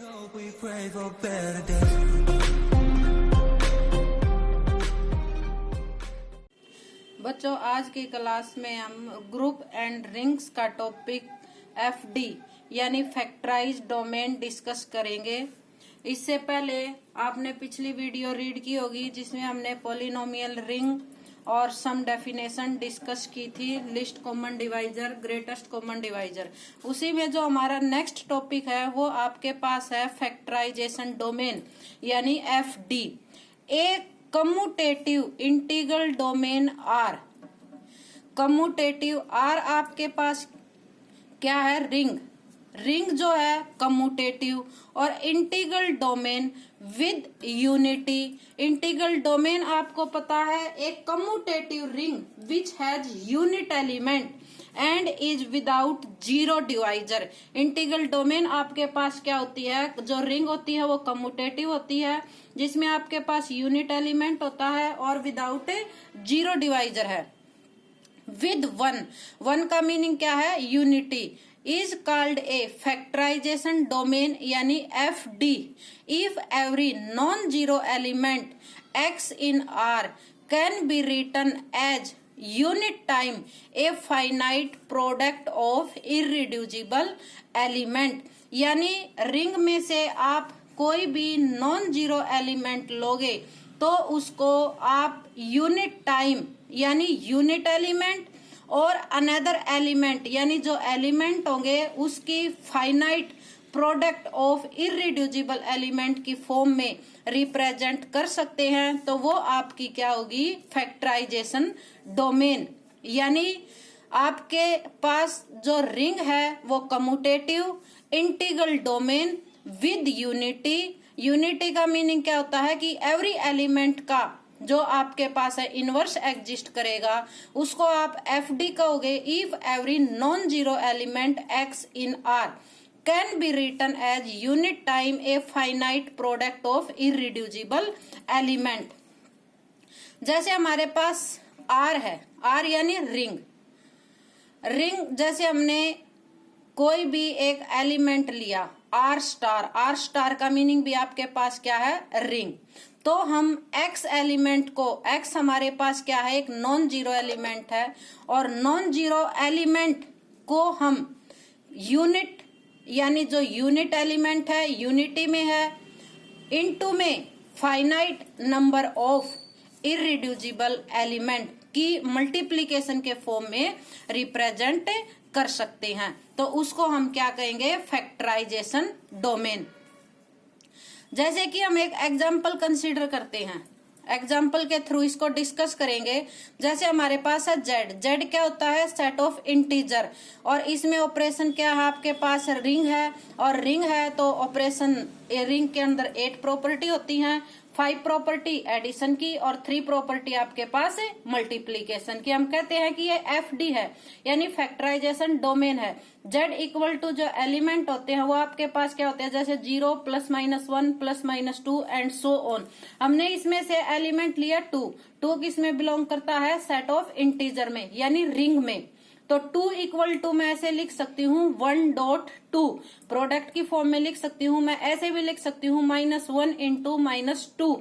hope we pray for better days. बच्चों, आज की क्लास में हम ग्रुप एंड रिंग्स का टॉपिक एफडी यानी फैक्टराइज डोमेन डिस्कस करेंगे। इससे पहले आपने पिछली वीडियो रीड की होगी जिसमें हमने पॉलिनोमियल रिंग और सम डेफिनेशन डिस्कस की थी, list common divisor, greatest common divisor. उसी में जो हमारा नेक्स्ट टॉपिक है वो आपके पास है फैक्टराइजेशन डोमेन यानी एफडी। एक commutative integral domain R, commutative R आपके पास क्या है? रिंग। रिंग जो है कम्यूटेटिव और integral domain with unity. Integral domain आपको पता है एक commutative ring which has unit element and is without zero divisor. Integral domain आपके पास क्या होती है? जो रिंग होती है वो कम्यूटेटिव होती है जिसमें आपके पास यूनिट एलिमेंट होता है और विदाउट जीरो डिवाइजर है। विद वन, वन का मीनिंग क्या है? Unity. Is called a factorization domain यानी F D if every non zero element x in R can be written as unit time a finite product of irreducible element. यानी ring में से आप कोई भी नॉन जीरो एलिमेंट लोगे तो उसको आप यूनिट टाइम यानी यूनिट एलिमेंट और अनदर एलिमेंट यानी जो एलिमेंट होंगे उसकी finite product of irreducible element की फॉर्म में रिप्रेजेंट कर सकते हैं। तो वो आपकी क्या होगी? Factorization domain. यानी आपके पास जो रिंग है वो commutative integral domain with unity. Unity का मीनिंग क्या होता है कि एवरी एलिमेंट का जो आपके पास है इनवर्स एग्जिस्ट करेगा, उसको आप एफ डी कहोगे if every non zero element x in R can be written as unit time a finite product of irreducible element. जैसे हमारे पास आर है, आर यानी रिंग। रिंग जैसे हमने कोई भी एक एलिमेंट लिया आर स्टार, आर स्टार का मीनिंग भी आपके पास क्या है? रिंग। तो हम एक्स एलिमेंट को, एक्स हमारे पास क्या है? एक नॉन जीरो एलिमेंट है और नॉन जीरो एलिमेंट को हम यूनिट यानी जो यूनिट एलिमेंट है यूनिटी में है इनटू में finite number of irreducible element की मल्टीप्लीकेशन के फॉर्म में रिप्रेजेंट कर सकते हैं। तो उसको हम क्या कहेंगे? Factorization domain. जैसे कि हम एक एग्जाम्पल कंसीडर करते हैं, एग्जाम्पल के थ्रू इसको डिस्कस करेंगे। जैसे हमारे पास है जेड। जेड क्या होता है? Set of integer. और इसमें ऑपरेशन क्या है? आपके पास रिंग है और रिंग है तो ऑपरेशन रिंग के अंदर 8 प्रॉपर्टी होती हैं, 5 प्रॉपर्टी एडिशन की और 3 प्रॉपर्टी आपके पास है मल्टीप्लीकेशन की। हम कहते हैं कि ये एफ डी है यानी फैक्टराइजेशन डोमेन है। जेड इक्वल टू जो एलिमेंट होते हैं वो आपके पास क्या होते हैं? जैसे 0 +-1 +-2 एंड सो ऑन। हमने इसमें से एलिमेंट लिया 2 किस में बिलोंग करता है? सेट ऑफ इंटीजर में यानी रिंग में। तो 2 इक्वल टू मैं ऐसे लिख सकती हूँ 1.2, प्रोडक्ट की फॉर्म में लिख सकती हूँ। मैं ऐसे भी लिख सकती हूँ -1 इंटू -2।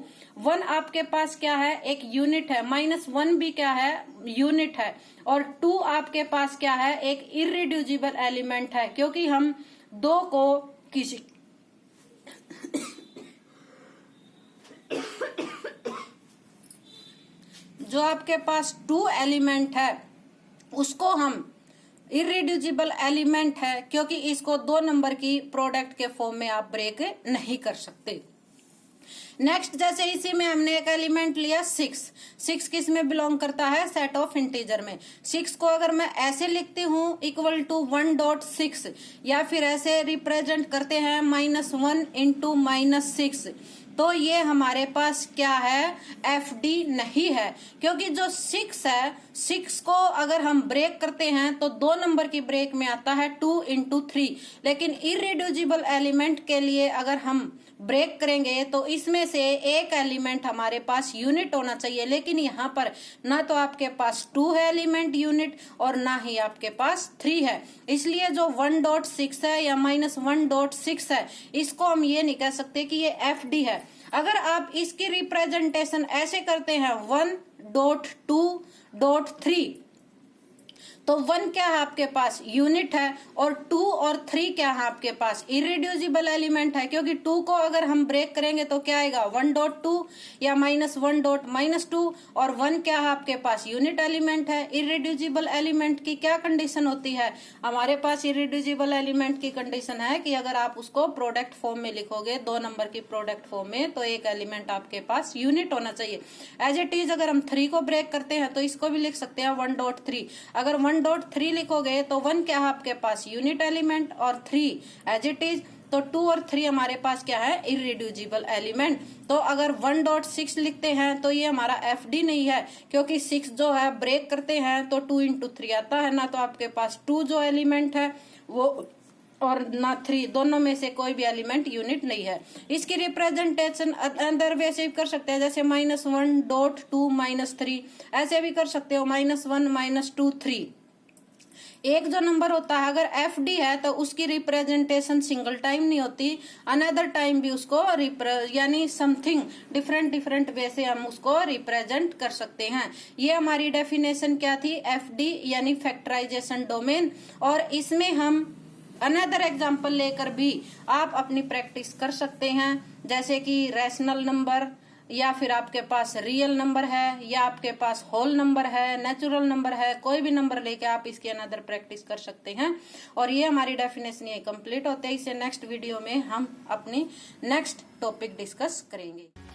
1 आपके पास क्या है? एक यूनिट है। -1 भी क्या है? यूनिट है। और 2 आपके पास क्या है? एक इररिड्यूसिबल एलिमेंट है क्योंकि हम 2 को किसी जो आपके पास 2 एलिमेंट है उसको हम इररिड्यूसिबल एलिमेंट है क्योंकि इसको 2 नंबर की प्रोडक्ट के फॉर्म में आप ब्रेक नहीं कर सकते। नेक्स्ट जैसे इसी में हमने एक एलिमेंट लिया 6 किस में बिलोंग करता है? सेट ऑफ इंटीजर में। 6 को अगर मैं ऐसे लिखती हूँ इक्वल टू 1.6 या फिर ऐसे रिप्रेजेंट करते हैं -1 इंटू -6 तो ये हमारे पास क्या है, FD नहीं है, क्योंकि जो 6 है, 6 को अगर हम ब्रेक करते हैं तो 2 नंबर की ब्रेक में आता है 2 into 3, लेकिन इररिड्यूसिबल एलिमेंट के लिए अगर हम ब्रेक करेंगे तो इसमें से एक एलिमेंट हमारे पास यूनिट होना चाहिए, लेकिन यहाँ पर ना तो आपके पास 2 है एलिमेंट यूनिट और ना ही आपके पास 3 है, इसलिए जो 1.6 है या -1.6 है, इसको हम ये नहीं कह सकते कि ये FD है। अगर आप इसकी रिप्रेजेंटेशन ऐसे करते हैं 1.2.3, तो 1 क्या है आपके पास, यूनिट है, और 2 और 3 क्या है आपके पास, इररिड्यूसिबल एलिमेंट है, क्योंकि 2 को अगर हम ब्रेक करेंगे तो क्या आएगा 1.2 या -1.2, और 1 क्या है आपके पास, यूनिट एलिमेंट है। इररिड्यूसिबल एलिमेंट की क्या कंडीशन होती है, हमारे पास इररिड्यूसिबल एलिमेंट की कंडीशन है कि अगर आप उसको प्रोडक्ट फॉर्म में लिखोगे, 2 नंबर की प्रोडक्ट फॉर्म में, तो एक एलिमेंट आपके पास यूनिट होना चाहिए। एज इट इज अगर हम 3 को ब्रेक करते हैं तो इसको भी लिख सकते हैं 1.3। अगर 1.3 लिखोगे तो 1 क्या है आपके पास, यूनिट एलिमेंट, और 3 एज इट इज, तो 2 और 3 हमारे पास क्या है, इररिड्यूसिबल एलिमेंट। तो अगर 1.6 लिखते हैं तो ये हमारा FD नहीं है, क्योंकि 6 जो है ब्रेक करते हैं तो 2 into 3 आता है, ना तो आपके पास 2 जो एलिमेंट है वो और ना 3, दोनों में से कोई भी एलिमेंट यूनिट नहीं है। इसकी रिप्रेजेंटेशन अंदर वैसे भी कर सकते हैं, जैसे -1.2 -3, ऐसे भी कर सकते हो, -1 -2 3। एक जो नंबर होता है अगर FD है तो उसकी रिप्रेजेंटेशन सिंगल टाइम नहीं होती, अनदर टाइम भी उसको यानी समथिंग डिफरेंट वे से हम उसको रिप्रेजेंट कर सकते हैं। ये हमारी डेफिनेशन क्या थी, FD यानी फैक्टराइजेशन डोमेन। और इसमें हम अनदर एग्जाम्पल लेकर भी आप अपनी प्रैक्टिस कर सकते हैं, जैसे कि रैशनल नंबर, या फिर आपके पास रियल नंबर है, या आपके पास होल नंबर है, नेचुरल नंबर है, कोई भी नंबर लेके आप इसकी अनदर प्रैक्टिस कर सकते हैं। और ये हमारी डेफिनेशन ये कंप्लीट होते हैं। इसे नेक्स्ट वीडियो में हम अपनी नेक्स्ट टॉपिक डिस्कस करेंगे।